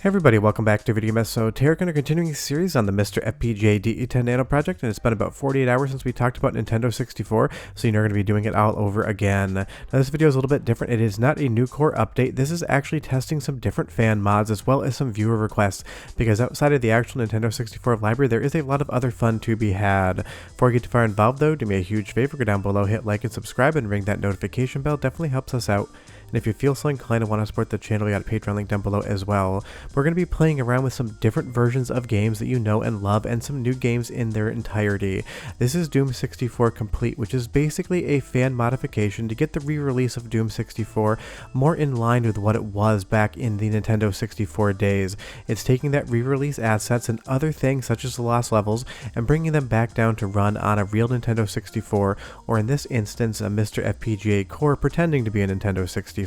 Hey everybody, welcome back to Video Mess. So today we're going to continue a series on the MiSTer FPGA DE10 Nano project, and it's been about 48 hours since we talked about Nintendo 64, so you're going to be doing it all over again. Now this video is a little bit different. It is not a new core update. This is actually testing some different fan mods as well as some viewer requests, because outside of the actual Nintendo 64 library, there is a lot of other fun to be had. Before we get too far involved though, do me a huge favor, go down below, hit like and subscribe, and ring that notification bell. Definitely helps us out. And if you feel so inclined and want to support the channel, we got a Patreon link down below as well. We're going to be playing around with some different versions of games that you know and love, and some new games in their entirety. This is Doom 64 Complete, which is basically a fan modification to get the re-release of Doom 64 more in line with what it was back in the Nintendo 64 days. It's taking that re-release assets and other things such as the lost levels and bringing them back down to run on a real Nintendo 64, or in this instance a MiSTer FPGA core pretending to be a Nintendo 64.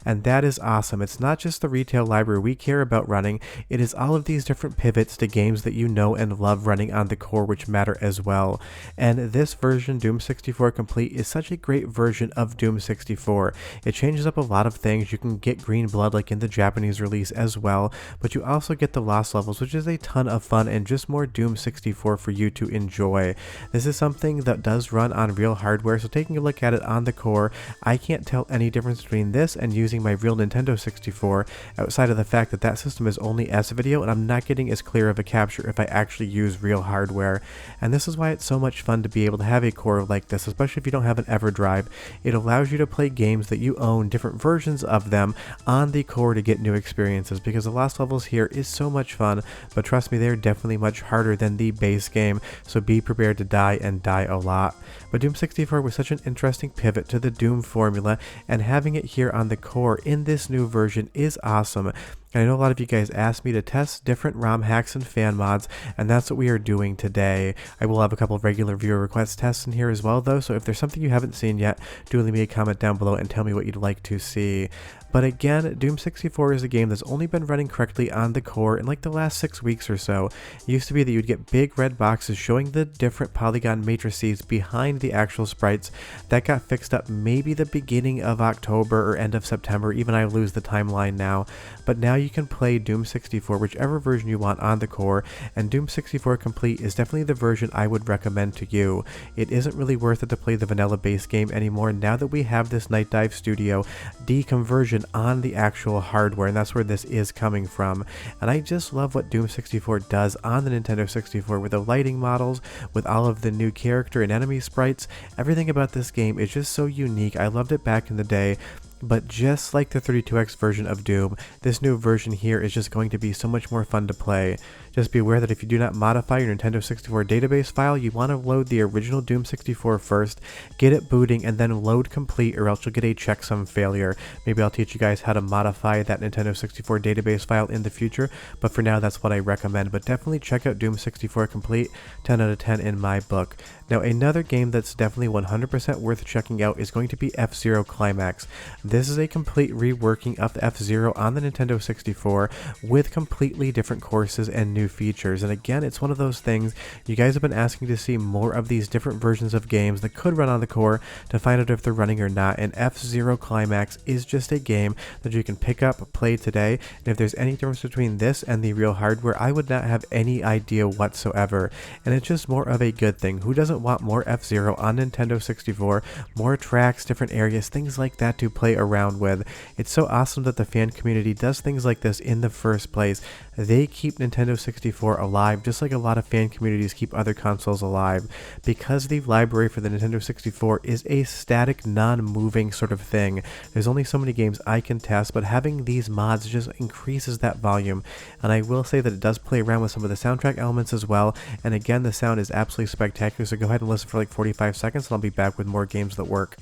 And that is awesome. It's not just the retail library we care about running, it is all of these different pivots to games that you know and love running on the core, which matter as well. And this version, Doom 64 Complete, is such a great version of Doom 64. It changes up a lot of things. You can get green blood like in the Japanese release as well, but you also get the lost levels, which is a ton of fun and just more Doom 64 for you to enjoy. This is something that does run on real hardware, so taking a look at it on the core, I can't tell any difference between this and using my real Nintendo 64, outside of the fact that that system is only S-Video and I'm not getting as clear of a capture if I actually use real hardware. And this is why it's so much fun to be able to have a core like this, especially if you don't have an EverDrive. It allows you to play games that you own, different versions of them, on the core to get new experiences, because the lost levels here is so much fun, but trust me, they're definitely much harder than the base game, so be prepared to die and die a lot. But Doom 64 was such an interesting pivot to the Doom formula, and having it here on the core in this new version is awesome. And I know a lot of you guys asked me to test different ROM hacks and fan mods, and that's what we are doing today. I will have a couple of regular viewer request tests in here as well though, so if there's something you haven't seen yet, do leave me a comment down below and tell me what you'd like to see. But again, Doom 64 is a game that's only been running correctly on the core in like the last 6 weeks or so. It used to be that you'd get big red boxes showing the different polygon matrices behind the actual sprites. That got fixed up maybe the beginning of October or end of September, even I lose the timeline now. But now you can play Doom 64, whichever version you want on the core, and Doom 64 Complete is definitely the version I would recommend to you. It isn't really worth it to play the vanilla base game anymore now that we have this Night Dive Studio deconversion on the actual hardware, and that's where this is coming from. And I just love what Doom 64 does on the Nintendo 64 with the lighting models, with all of the new character and enemy sprites. Everything about this game is just so unique. I loved it back in the day. But just like the 32X version of Doom, this new version here is just going to be so much more fun to play. Just be aware that if you do not modify your Nintendo 64 database file, you want to load the original Doom 64 first, get it booting, and then load Complete, or else you'll get a checksum failure. Maybe I'll teach you guys how to modify that Nintendo 64 database file in the future, but for now that's what I recommend. But definitely check out Doom 64 Complete, 10 out of 10 in my book. Now another game that's definitely 100% worth checking out is going to be F-Zero Climax. This is a complete reworking of the F-Zero on the Nintendo 64 with completely different courses and new features. And again, it's one of those things, you guys have been asking to see more of these different versions of games that could run on the core to find out if they're running or not, and F-Zero Climax is just a game that you can pick up, play today, and if there's any difference between this and the real hardware, I would not have any idea whatsoever. And it's just more of a good thing. Who doesn't want more F-Zero on Nintendo 64, more tracks, different areas, things like that to play around with. It's so awesome that the fan community does things like this in the first place. They keep Nintendo 64 alive, just like a lot of fan communities keep other consoles alive, because the library for the Nintendo 64 is a static, non-moving sort of thing. There's only so many games I can test, but having these mods just increases that volume. And I will say that it does play around with some of the soundtrack elements as well, and again, the sound is absolutely spectacular, so go ahead and listen for like 45 seconds and I'll be back with more games that work.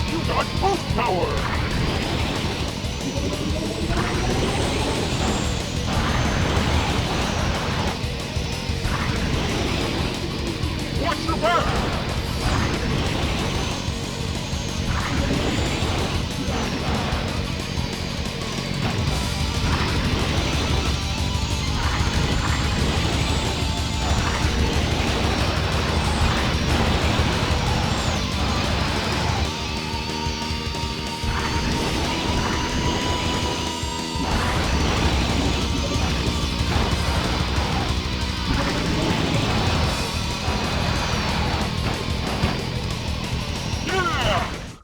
You got boost power! Watch your back!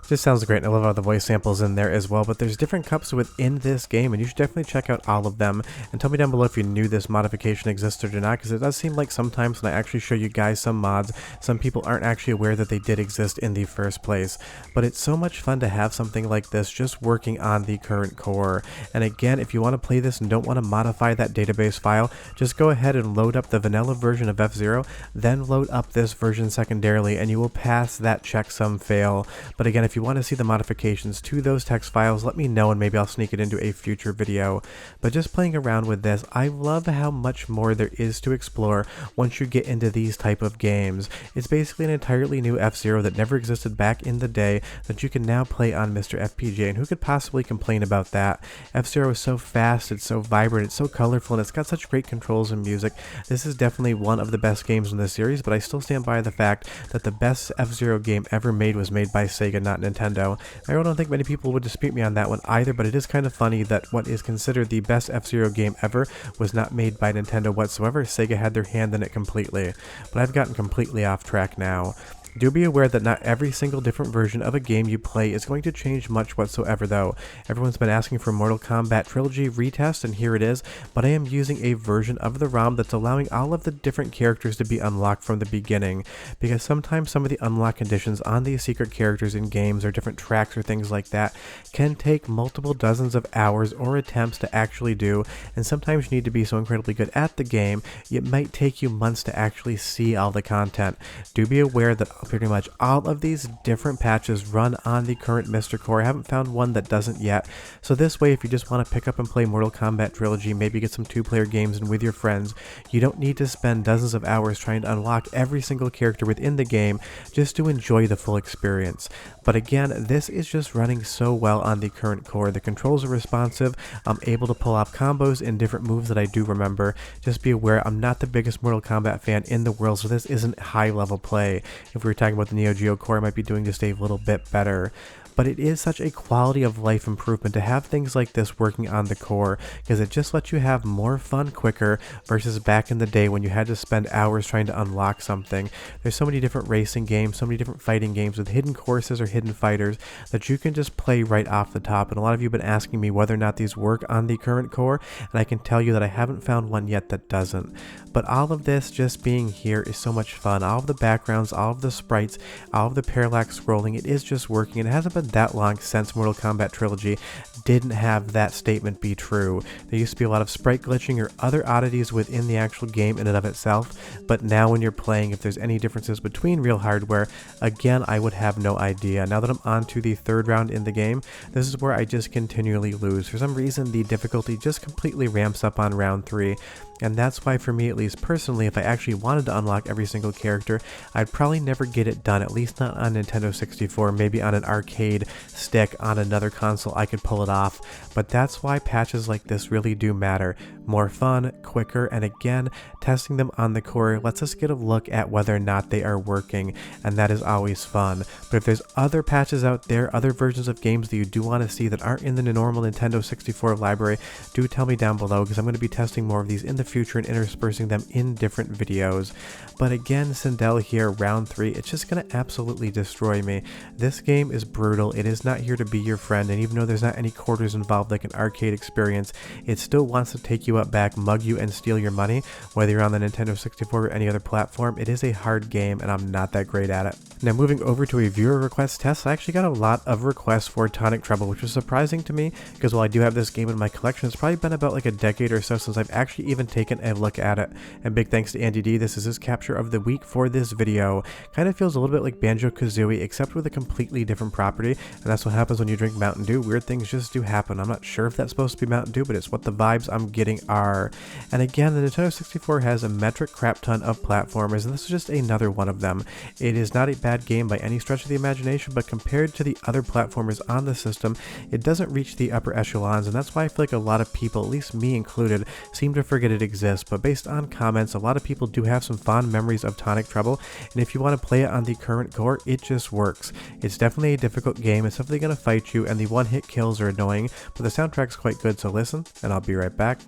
Just sounds great, and I love all the voice samples in there as well, but there's different cups within this game, and you should definitely check out all of them, and tell me down below if you knew this modification existed or not, because it does seem like sometimes when I actually show you guys some mods, some people aren't actually aware that they did exist in the first place. But it's so much fun to have something like this just working on the current core. And again, if you want to play this and don't want to modify that database file, just go ahead and load up the vanilla version of F-Zero, then load up this version secondarily, and you will pass that checksum fail. But again, if you want to see the modifications to those text files, let me know and maybe I'll sneak it into a future video. But just playing around with this, I love how much more there is to explore once you get into these type of games. It's basically an entirely new F-Zero that never existed back in the day that you can now play on MiSTer FPGA, and who could possibly complain about that? F-Zero is so fast, it's so vibrant, it's so colorful, and it's got such great controls and music. This is definitely one of the best games in the series, but I still stand by the fact that the best F-Zero game ever made was made by Sega, not Nintendo. I don't think many people would dispute me on that one either, but it is kind of funny that what is considered the best F-Zero game ever was not made by Nintendo whatsoever. Sega had their hand in it completely. But I've gotten completely off track now. Do be aware that not every single different version of a game you play is going to change much whatsoever though. Everyone's been asking for Mortal Kombat Trilogy retest, and here it is, but I am using a version of the ROM that's allowing all of the different characters to be unlocked from the beginning, because sometimes some of the unlock conditions on these secret characters in games or different tracks or things like that can take multiple dozens of hours or attempts to actually do, and sometimes you need to be so incredibly good at the game, it might take you months to actually see all the content. Do be aware that pretty much all of these different patches run on the current MiSTer core. I haven't found one that doesn't yet. So this way, if you just want to pick up and play Mortal Kombat Trilogy, maybe get some two-player games and with your friends, you don't need to spend dozens of hours trying to unlock every single character within the game just to enjoy the full experience. But again, this is just running so well on the current core. The controls are responsive. I'm able to pull off combos in different moves that I do remember. Just be aware, I'm not the biggest Mortal Kombat fan in the world, so this isn't high-level play. If we were talking about the Neo Geo core, I might be doing just a little bit better. But it is such a quality of life improvement to have things like this working on the core, because it just lets you have more fun quicker versus back in the day when you had to spend hours trying to unlock something. There's so many different racing games, so many different fighting games with hidden courses or hidden fighters that you can just play right off the top, and a lot of you have been asking me whether or not these work on the current core, and I can tell you that I haven't found one yet that doesn't. But all of this just being here is so much fun. All of the backgrounds, all of the sprites, all of the parallax scrolling, it is just working, and it hasn't been that long since Mortal Kombat Trilogy didn't have that statement be true. There used to be a lot of sprite glitching or other oddities within the actual game in and of itself, but now when you're playing, if there's any differences between real hardware, again, I would have no idea. Now that I'm on to the third round in the game, this is where I just continually lose. For some reason, the difficulty just completely ramps up on round 3. And that's why, for me at least personally, if I actually wanted to unlock every single character, I'd probably never get it done, at least not on Nintendo 64, maybe on an arcade stick on another console I could pull it off. But that's why patches like this really do matter. More fun, quicker, and again, testing them on the core lets us get a look at whether or not they are working, and that is always fun. But if there's other patches out there, other versions of games that you do want to see that aren't in the normal Nintendo 64 library, do tell me down below, because I'm going to be testing more of these in the future and interspersing them in different videos. But again, Sindel here, round 3, it's just going to absolutely destroy me. This game is brutal. It is not here to be your friend, and even though there's not any quarters involved like an arcade experience, it still wants to take you up back, mug you, and steal your money, whether you're on the Nintendo 64 or any other platform. It is a hard game, and I'm not that great at it. Now moving over to a viewer request test, I actually got a lot of requests for Tonic Trouble, which was surprising to me, because while I do have this game in my collection, it's probably been about like a decade or so since I've actually even taken a look at it. And big thanks to Andy D, this is his capture of the week for this video. Kind of feels a little bit like Banjo-Kazooie, except with a completely different property, and that's what happens when you drink Mountain Dew. Weird things just do happen. I'm not sure if that's supposed to be Mountain Dew, but it's what the vibes I'm getting are. And again, the Nintendo 64 has a metric crap ton of platformers, and this is just another one of them. It is not a bad game by any stretch of the imagination, but compared to the other platformers on the system, it doesn't reach the upper echelons, and that's why I feel like a lot of people, at least me included, seem to forget it exists. But based on comments, a lot of people do have some fond memories of Tonic Trouble, and if you want to play it on the current core, it just works. It's definitely a difficult game, it's definitely going to fight you, and the one-hit kills are annoying, but the soundtrack's quite good, so listen, and I'll be right back.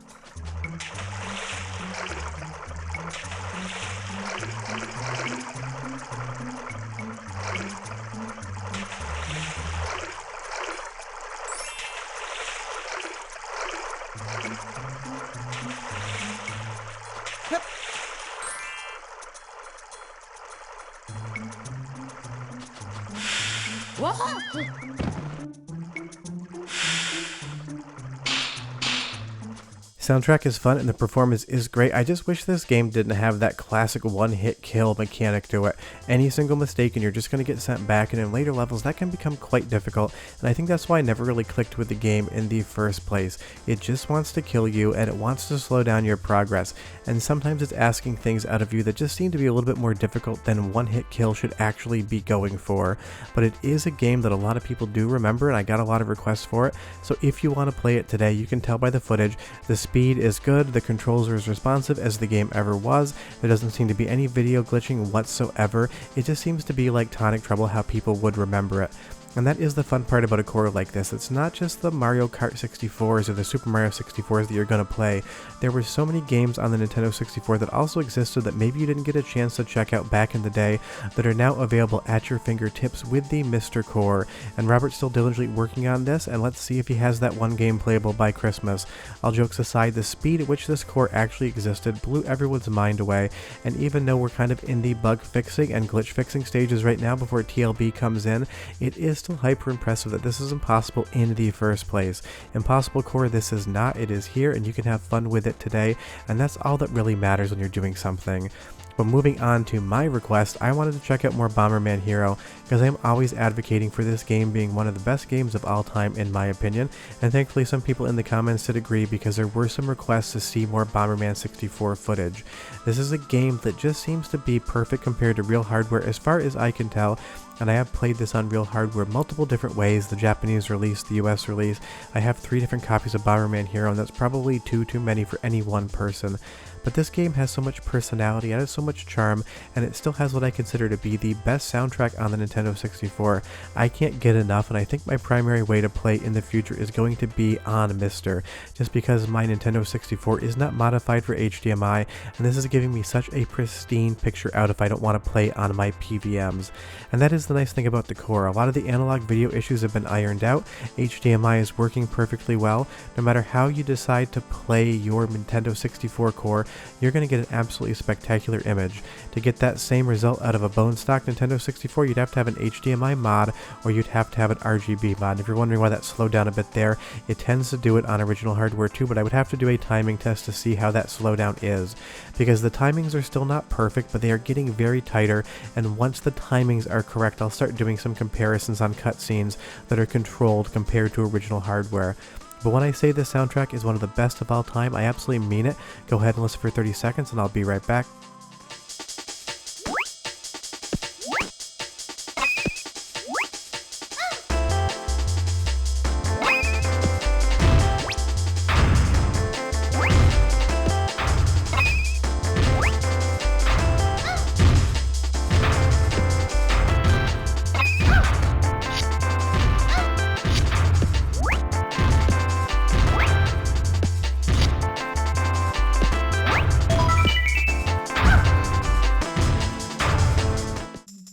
Soundtrack is fun and the performance is great. I just wish this game didn't have that classic one-hit kill mechanic to it. Any single mistake and you're just going to get sent back, and in later levels that can become quite difficult, and I think that's why I never really clicked with the game in the first place. It just wants to kill you and it wants to slow down your progress, and sometimes it's asking things out of you that just seem to be a little bit more difficult than one-hit kill should actually be going for. But it is a game that a lot of people do remember, and I got a lot of requests for it, so if you want to play it today, you can tell by the footage, the speed is good, the controls are as responsive as the game ever was, there doesn't seem to be any video glitching whatsoever, it just seems to be like Tonic Trouble how people would remember it. And that is the fun part about a core like this. It's not just the Mario Kart 64s or the Super Mario 64s that you're going to play. There were so many games on the Nintendo 64 that also existed that maybe you didn't get a chance to check out back in the day that are now available at your fingertips with the MiSTer core. And Robert's still diligently working on this, and let's see if he has that one game playable by Christmas. All jokes aside, the speed at which this core actually existed blew everyone's mind away, and even though we're kind of in the bug fixing and glitch fixing stages right now before TLB comes in, it is still hyper impressive that this is impossible in the first place. Impossible core this is not, it is here, and you can have fun with it today, and that's all that really matters when you're doing something. But moving on to my request, I wanted to check out more Bomberman Hero, because I'm always advocating for this game being one of the best games of all time in my opinion, and thankfully some people in the comments did agree because there were some requests to see more Bomberman 64 footage. This is a game that just seems to be perfect compared to real hardware as far as I can tell, and I have played this on real hardware multiple different ways, the Japanese release, the US release. I have 3 different copies of Bomberman Hero, and that's probably too many for any one person. But this game has so much personality, it has so much charm, and it still has what I consider to be the best soundtrack on the Nintendo 64. I can't get enough, and I think my primary way to play in the future is going to be on MiSTer, just because my Nintendo 64 is not modified for HDMI, and this is giving me such a pristine picture out if I don't want to play on my PVMs. And that is the nice thing about the core. A lot of the analog video issues have been ironed out, HDMI is working perfectly well. No matter how you decide to play your Nintendo 64 core, you're going to get an absolutely spectacular image. To get that same result out of a bone stock Nintendo 64, you'd have to have an HDMI mod, or you'd have to have an RGB mod. If you're wondering why that slowed down a bit there, it tends to do it on original hardware too, but I would have to do a timing test to see how that slowdown is, because the timings are still not perfect, but they are getting very tighter, and once the timings are correct, I'll start doing some comparisons on cutscenes that are controlled compared to original hardware. But when I say this soundtrack is one of the best of all time, I absolutely mean it. Go ahead and listen for 30 seconds and I'll be right back.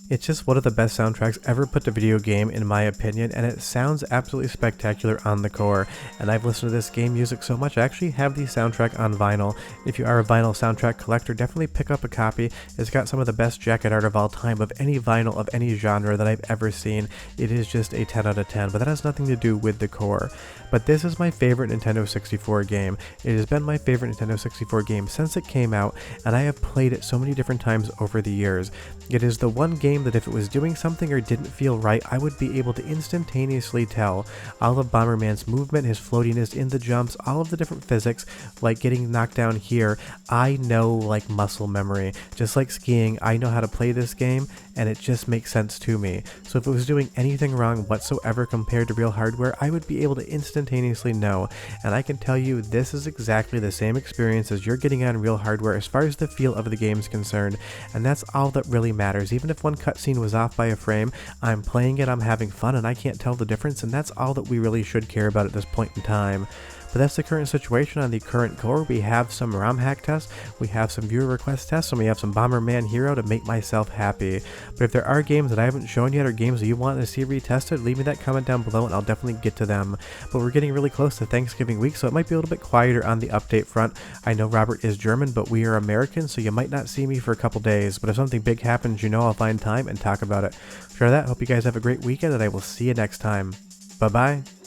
It's just one of the best soundtracks ever put to video game in my opinion, and it sounds absolutely spectacular on the core. And I've listened to this game music so much, I actually have the soundtrack on vinyl. If you are a vinyl soundtrack collector, definitely pick up a copy. It's got some of the best jacket art of all time of any vinyl of any genre that I've ever seen. It is just a 10 out of 10, but that has nothing to do with the core. But this is my favorite Nintendo 64 game. It has been my favorite Nintendo 64 game since it came out, and I have played it so many different times over the years. It is the one game that if it was doing something or didn't feel right, I would be able to instantaneously tell. All of Bomberman's movement, his floatiness in the jumps, all of the different physics, like getting knocked down here, I know like muscle memory. Just like skiing, I know how to play this game, and it just makes sense to me. So if it was doing anything wrong whatsoever compared to real hardware, I would be able to instantaneously know. And I can tell you this is exactly the same experience as you're getting on real hardware as far as the feel of the game is concerned, and that's all that really matters. Even if one cutscene was off by a frame, I'm playing it, I'm having fun, and I can't tell the difference, and that's all that we really should care about at this point in time. But that's the current situation on the current core. We have some ROM hack tests, we have some viewer request tests, and we have some Bomberman Hero to make myself happy. But if there are games that I haven't shown yet or games that you want to see retested, leave me that comment down below and I'll definitely get to them. But we're getting really close to Thanksgiving week, so it might be a little bit quieter on the update front. I know Robert is German, but we are American, so you might not see me for a couple days. But if something big happens, you know I'll find time and talk about it. For that, hope you guys have a great weekend, and I will see you next time. Bye-bye.